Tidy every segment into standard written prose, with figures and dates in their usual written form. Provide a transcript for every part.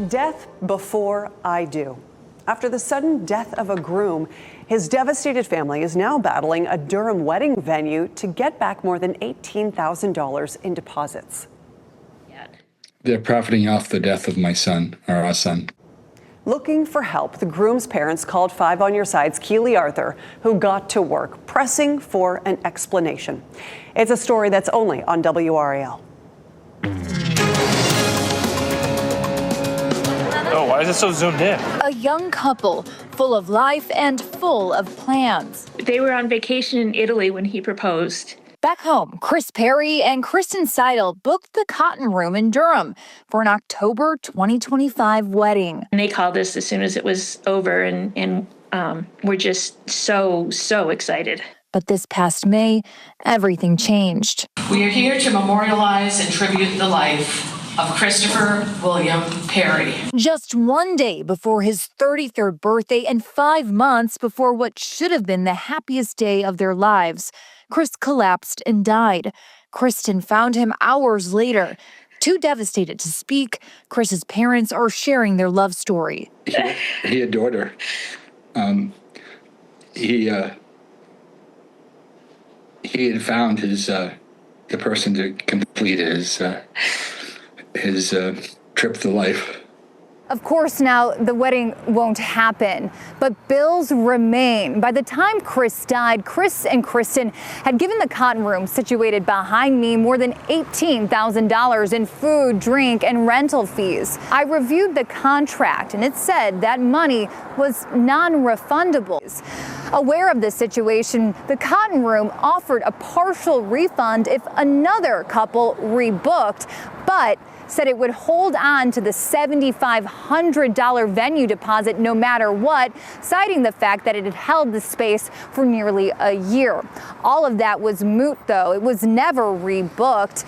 Death before I do. After the sudden death of a groom, his devastated family is now battling a Durham wedding venue to get back more than $18,000 in deposits. They're profiting off the death of my son, or our son. Looking for help, the groom's parents called 5 on Your Side's Keely Arthur, who got to work pressing for an explanation. It's a story that's only on WRAL. Oh, why is it so zoomed in? A young couple, full of life and full of plans. They were on vacation in Italy when he proposed. Back home, Chris Perry and Kristen Seidel booked the Cotton Room in Durham for an October 2025 wedding. And they called us as soon as it was over, and we're just so excited. But this past May, everything changed. We are here to memorialize and tribute the life of Christopher William Perry. Just one day before his 33rd birthday and 5 months before what should have been the happiest day of their lives, Chris collapsed and died. Kristen found him hours later. Too devastated to speak, Chris's parents are sharing their love story. He adored her. He had found the person to complete his trip to life. Of course, now the wedding won't happen, but bills remain. By the time Chris died, Chris and Kristen had given the Cotton Room situated behind me more than $18,000 in food, drink, and rental fees. I reviewed the contract, and it said that money was non-refundable. Aware of this situation, the Cotton Room offered a partial refund if another couple rebooked, but said it would hold on to the $7,500 venue deposit no matter what, citing the fact that it had held the space for nearly a year. All of that was moot, though. It was never rebooked.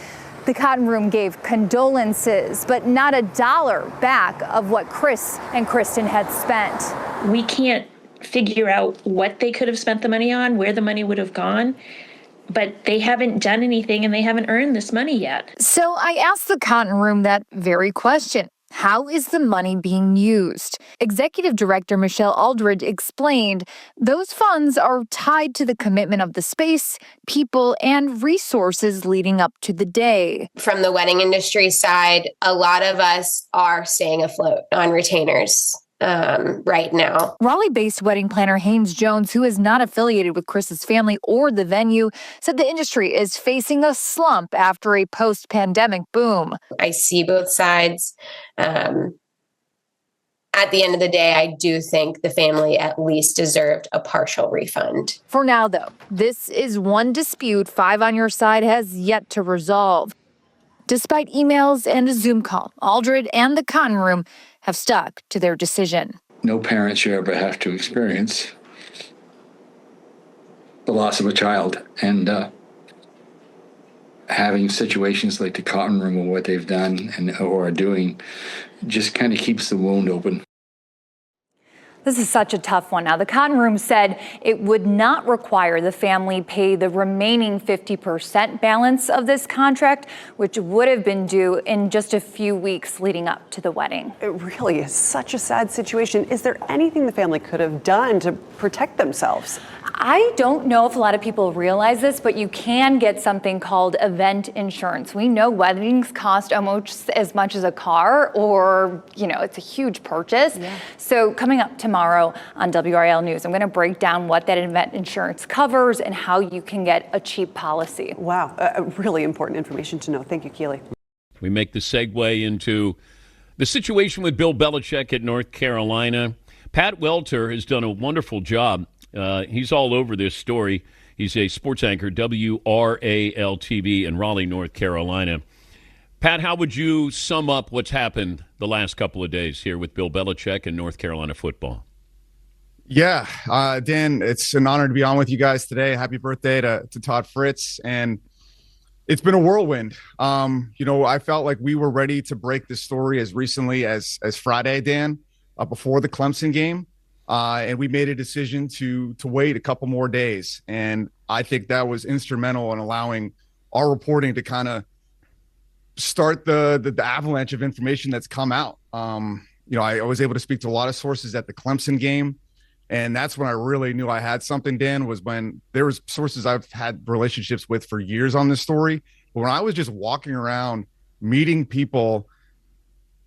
The Cotton Room gave condolences, but not a dollar back of what Chris and Kristen had spent. We can't figure out what they could have spent the money on, where the money would have gone. But they haven't done anything and they haven't earned this money yet. So I asked the Cotton Room that very question. How is the money being used? Executive Director Michelle Aldridge explained those funds are tied to the commitment of the space, people, and resources leading up to the day. From the wedding industry side, a lot of us are staying afloat on retainers right now. Raleigh-based wedding planner Haynes Jones, who is not affiliated with Chris's family or the venue, said the industry is facing a slump after a post-pandemic boom. I see both sides. At the end of the day, I do think the family at least deserved a partial refund. For now, though, this is one dispute 5 on Your Side has yet to resolve. Despite emails and a Zoom call, Aldred and the Cotton Room have stuck to their decision. No parent should ever have to experience the loss of a child. And having situations like the Cotton Room or what they've done or are doing just kind of keeps the wound open. This is such a tough one. Now, the Cotton Room said it would not require the family pay the remaining 50% balance of this contract, which would have been due in just a few weeks leading up to the wedding. It really is such a sad situation. Is there anything the family could have done to protect themselves? I don't know if a lot of people realize this, but you can get something called event insurance. We know weddings cost almost as much as a car, or, it's a huge purchase. Yeah. So coming up tomorrow on WRAL News, I'm going to break down what that event insurance covers and how you can get a cheap policy. Wow, really important information to know. Thank you, Keely. We make the segue into the situation with Bill Belichick at North Carolina. Pat Welter has done a wonderful job. He's all over this story. He's a sports anchor, WRAL-TV in Raleigh, North Carolina. Pat, how would you sum up what's happened the last couple of days here with Bill Belichick and North Carolina football? Yeah, Dan, it's an honor to be on with you guys today. Happy birthday to Todd Fritz. And it's been a whirlwind. I felt like we were ready to break this story as recently as Friday, Dan, before the Clemson game. And we made a decision to wait a couple more days. And I think that was instrumental in allowing our reporting to kind of start the avalanche of information that's come out. I was able to speak to a lot of sources at the Clemson game. And that's when I really knew I had something, Dan, was when there was sources I've had relationships with for years on this story. But when I was just walking around meeting people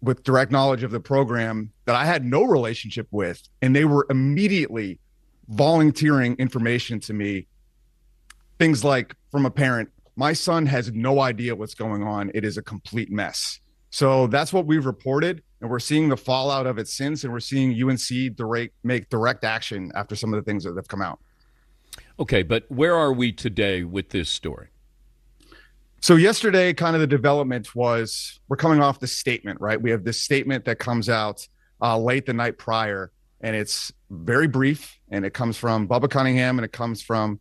with direct knowledge of the program that I had no relationship with, and they were immediately volunteering information to me, things like from a parent, my son has no idea what's going on. It is a complete mess. So that's what we've reported, and we're seeing the fallout of it since, and we're seeing UNC make direct action after some of the things that have come out. Okay, but where are we today with this story? So yesterday, kind of the development was we're coming off the statement, right? We have this statement that comes out late the night prior, and it's very brief, and it comes from Bubba Cunningham, and it comes from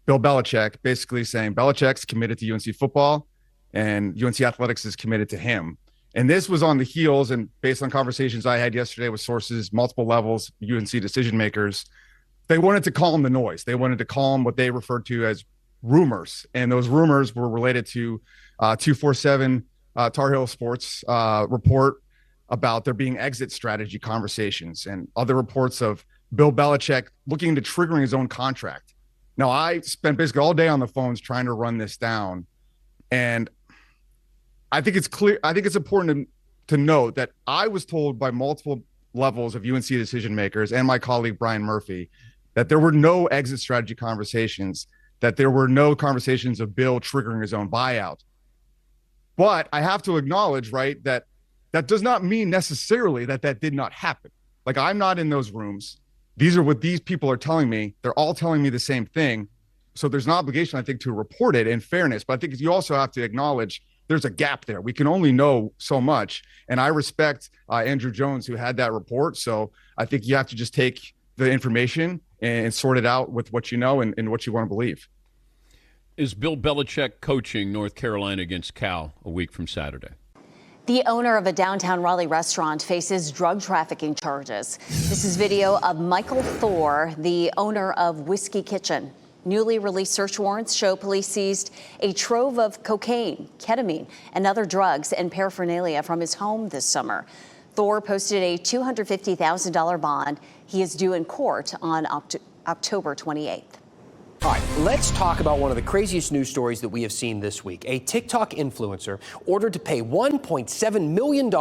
Bill Belichick, basically saying Belichick's committed to UNC football, and UNC athletics is committed to him. And this was on the heels, and based on conversations I had yesterday with sources, multiple levels, UNC decision makers, they wanted to calm the noise. They wanted to calm what they referred to as rumors. And those rumors were related to 247 Tar Heel Sports report about there being exit strategy conversations and other reports of Bill Belichick looking into triggering his own contract. Now, I spent basically all day on the phones trying to run this down. And I think it's clear. I think it's important to note that I was told by multiple levels of UNC decision makers and my colleague Brian Murphy that there were no exit strategy conversations, that there were no conversations of Bill triggering his own buyout. But I have to acknowledge, right, that does not mean necessarily that did not happen. Like, I'm not in those rooms. These are what these people are telling me. They're all telling me the same thing. So there's an obligation, I think, to report it in fairness. But I think you also have to acknowledge there's a gap there. We can only know so much. And I respect Andrew Jones, who had that report. So I think you have to just take the information and sort it out with what you know and what you want to believe. Is Bill Belichick coaching North Carolina against Cal a week from Saturday? The owner of a downtown Raleigh restaurant faces drug trafficking charges. This is video of Michael Thor, the owner of Whiskey Kitchen. Newly released search warrants show police seized a trove of cocaine, ketamine, and other drugs and paraphernalia from his home this summer. Thor posted a $250,000 bond. He is due in court on October 28th. All right, let's talk about one of the craziest news stories that we have seen this week. A TikTok influencer ordered to pay $1.7 million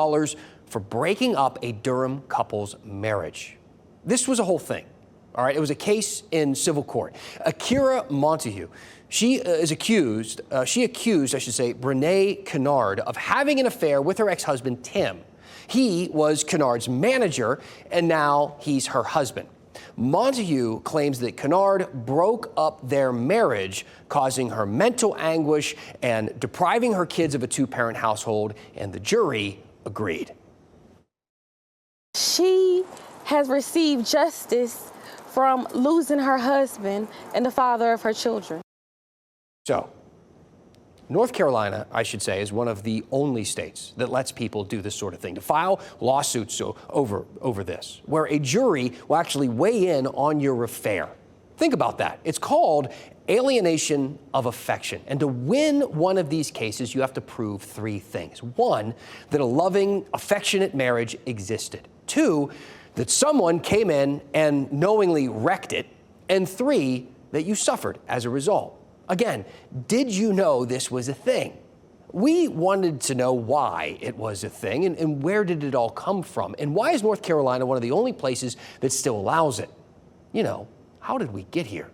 for breaking up a Durham couple's marriage. This was a whole thing. All right, it was a case in civil court. Akira Montague, she accused, Brene Kennard of having an affair with her ex-husband, Tim. He was Kennard's manager, and now he's her husband. Montague claims that Kennard broke up their marriage, causing her mental anguish and depriving her kids of a two-parent household, and the jury agreed. She has received justice from losing her husband and the father of her children. So, North Carolina, I should say, is one of the only states that lets people do this sort of thing, to file lawsuits over this, where a jury will actually weigh in on your affair. Think about that. It's called alienation of affection. And to win one of these cases, you have to prove three things. One, that a loving, affectionate marriage existed. Two, that someone came in and knowingly wrecked it. And three, that you suffered as a result. Again, did you know this was a thing? We wanted to know why it was a thing and where did it all come from? And why is North Carolina one of the only places that still allows it? You know, how did we get here?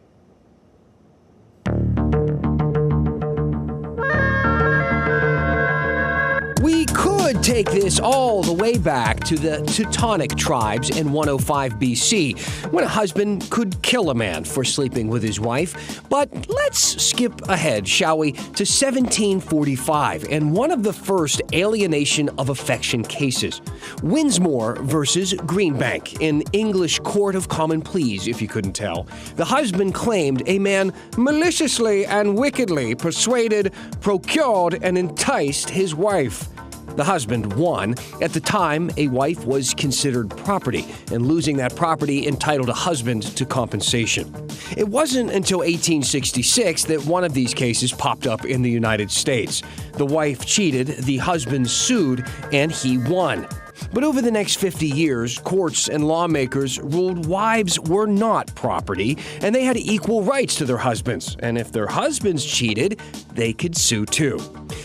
We could take this all the way back to the Teutonic tribes in 105 BC, when a husband could kill a man for sleeping with his wife. But let's skip ahead, shall we, to 1745 and one of the first alienation of affection cases. Winsmore versus Greenbank, in English Court of Common Pleas, if you couldn't tell. The husband claimed a man maliciously and wickedly persuaded, procured, and enticed his wife. The husband won. At the time, a wife was considered property, and losing that property entitled a husband to compensation. It wasn't until 1866 that one of these cases popped up in the United States. The wife cheated, the husband sued, and he won. But over the next 50 years, courts and lawmakers ruled wives were not property, and they had equal rights to their husbands. And if their husbands cheated, they could sue too.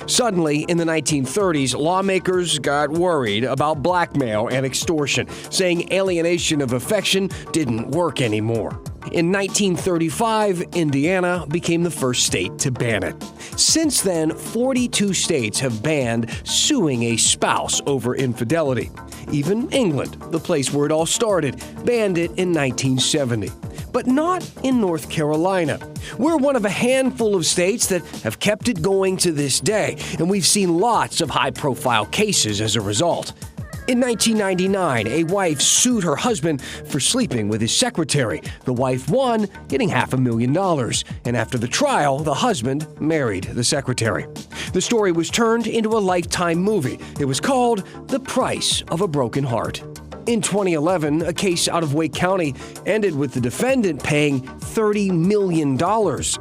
Suddenly, in the 1930s, lawmakers got worried about blackmail and extortion, saying alienation of affection didn't work anymore. In 1935, Indiana became the first state to ban it. Since then, 42 states have banned suing a spouse over infidelity. Even England, the place where it all started, banned it in 1970. But not in North Carolina. We're one of a handful of states that have kept it going to this day, and we've seen lots of high-profile cases as a result. In 1999, a wife sued her husband for sleeping with his secretary. The wife won, getting $500,000. And after the trial, the husband married the secretary. The story was turned into a Lifetime movie. It was called The Price of a Broken Heart. In 2011, a case out of Wake County ended with the defendant paying $30 million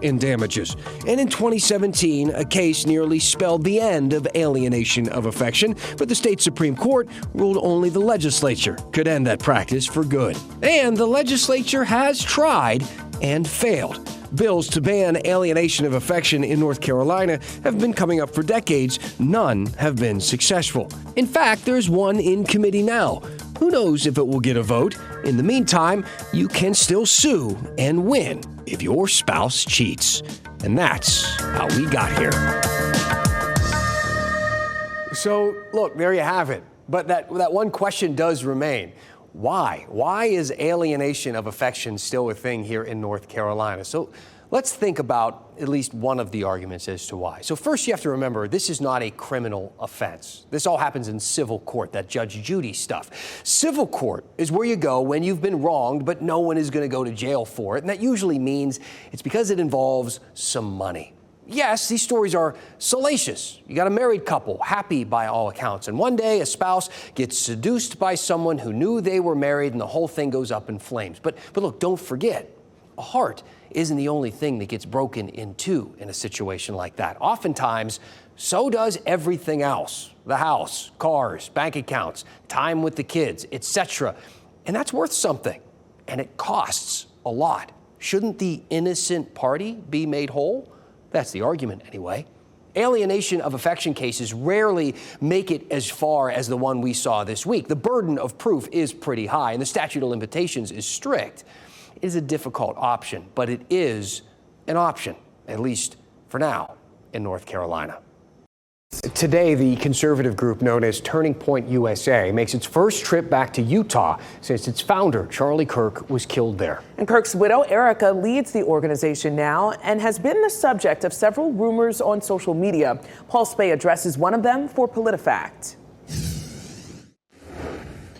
in damages. And in 2017, a case nearly spelled the end of alienation of affection, but the state Supreme Court ruled only the legislature could end that practice for good. And the legislature has tried and failed. Bills to ban alienation of affection in North Carolina have been coming up for decades. None have been successful. In fact, there's one in committee now. Who knows if it will get a vote? In the meantime, you can still sue and win if your spouse cheats. And that's how we got here. So, look, there you have it. But that one question does remain. Why? Why is alienation of affection still a thing here in North Carolina? So let's think about at least one of the arguments as to why. So first, you have to remember, this is not a criminal offense. This all happens in civil court, that Judge Judy stuff. Civil court is where you go when you've been wronged, but no one is going to go to jail for it. And that usually means it's because it involves some money. Yes, these stories are salacious. You got a married couple, happy by all accounts, and one day a spouse gets seduced by someone who knew they were married and the whole thing goes up in flames. But look, don't forget, a heart isn't the only thing that gets broken in two in a situation like that. Oftentimes, so does everything else. The house, cars, bank accounts, time with the kids, etc. And that's worth something, and it costs a lot. Shouldn't the innocent party be made whole? That's the argument, anyway. Alienation of affection cases rarely make it as far as the one we saw this week. The burden of proof is pretty high, and the statute of limitations is strict. It is a difficult option, but it is an option, at least for now, in North Carolina. Today, the conservative group known as Turning Point USA makes its first trip back to Utah since its founder, Charlie Kirk, was killed there. And Kirk's widow, Erica, leads the organization now and has been the subject of several rumors on social media. Paul Spey addresses one of them for PolitiFact.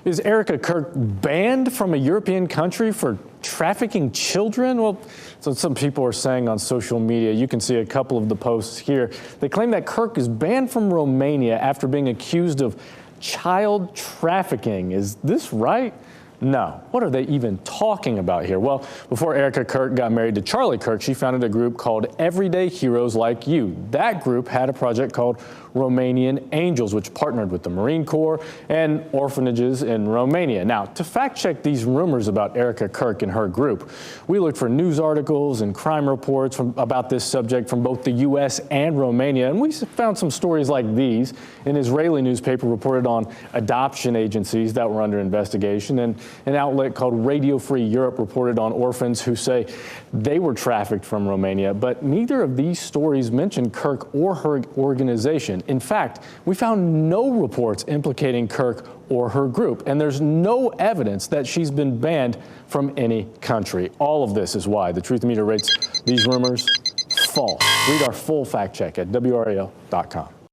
Is Erica Kirk banned from a European country for trafficking children? Well, so some people are saying on social media. You can see a couple of the posts here. They claim that Kirk is banned from Romania after being accused of child trafficking. Is this right? No. What are they even talking about here? Well, before Erica Kirk got married to Charlie Kirk, she founded a group called Everyday Heroes Like You. That group had a project called Romanian Angels, which partnered with the Marine Corps and orphanages in Romania. Now, to fact check these rumors about Erica Kirk and her group, we looked for news articles and crime reports about this subject from both the U.S. and Romania, and we found some stories like these. An Israeli newspaper reported on adoption agencies that were under investigation, and an outlet called Radio Free Europe reported on orphans who say they were trafficked from Romania, but neither of these stories mentioned Kirk or her organization. In fact, we found no reports implicating Kirk or her group, and there's no evidence that she's been banned from any country. All of this is why the Truth Meter rates these rumors false. Read our full fact check at WRAL.com.